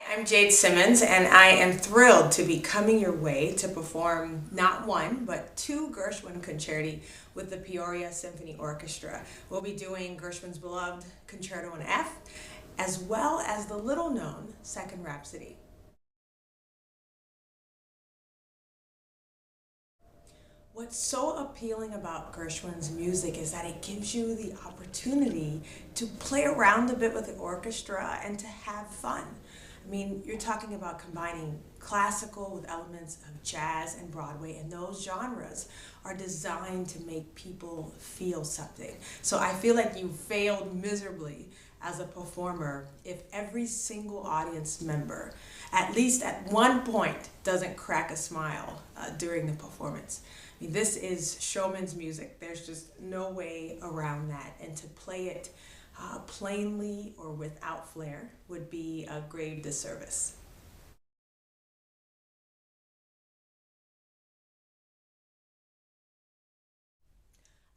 I'm Jade Simmons, and I am thrilled to be coming your way to perform not one, but two Gershwin concerti with the Peoria Symphony Orchestra. We'll be doing Gershwin's beloved Concerto in F, as well as the little-known Second Rhapsody. What's so appealing about Gershwin's music is that it gives you the opportunity to play around a bit with the orchestra and to have fun. I mean, you're talking about combining classical with elements of jazz and Broadway, and those genres are designed to make people feel something. So I feel like you failed miserably as a performer if every single audience member, at least at one point, doesn't crack a smile during the performance. I mean, this is showman's music. There's just no way around that, and to play it plainly or without flair would be a grave disservice.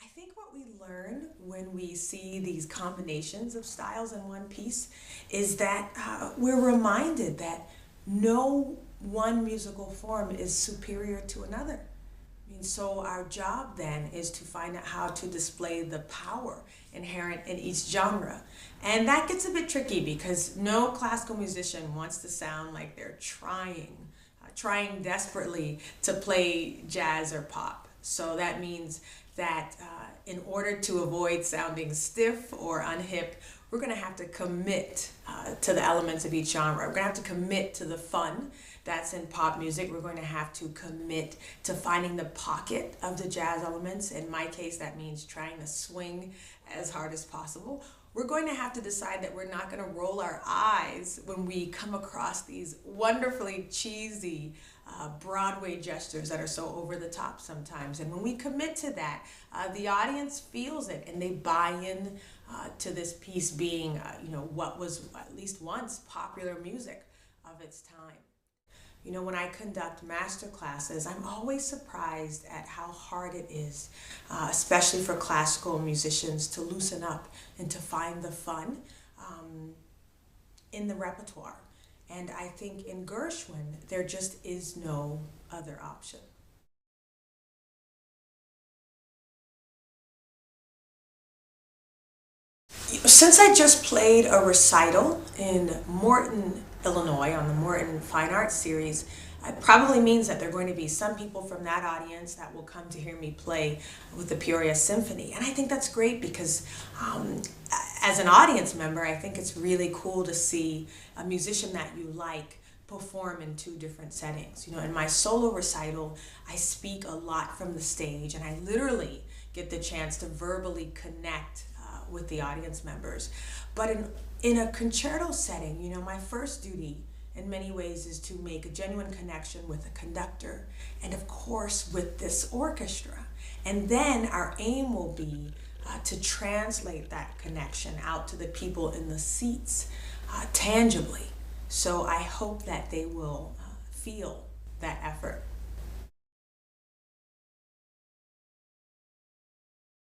I think what we learn when we see these combinations of styles in one piece is that we're reminded that no one musical form is superior to another. I mean, so our job then is to find out how to display the power inherent in each genre. And that gets a bit tricky because no classical musician wants to sound like they're trying desperately to play jazz or pop. So that means that in order to avoid sounding stiff or unhip, we're going to have to commit to the elements of each genre. We're going to have to commit to the fun that's in pop music. We're going to have to commit to finding the pocket of the jazz elements. In my case, that means trying to swing as hard as possible. We're going to have to decide that we're not going to roll our eyes when we come across these wonderfully cheesy Broadway gestures that are so over the top sometimes. And when we commit to that, the audience feels it and they buy in to this piece being, what was at least once popular music of its time. You know, when I conduct master classes, I'm always surprised at how hard it is, especially for classical musicians, to loosen up and to find the fun in the repertoire. And I think in Gershwin, there just is no other option. Since I just played a recital in Morton, Illinois on the Morton Fine Arts Series, it probably means that there are going to be some people from that audience that will come to hear me play with the Peoria Symphony. And I think that's great because as an audience member, I think it's really cool to see a musician that you like perform in two different settings. You know, in my solo recital, I speak a lot from the stage and I literally get the chance to verbally connect with the audience members. But in a concerto setting, my first duty in many ways is to make a genuine connection with the conductor and of course with this orchestra. And then our aim will be to translate that connection out to the people in the seats tangibly. So I hope that they will feel that effort.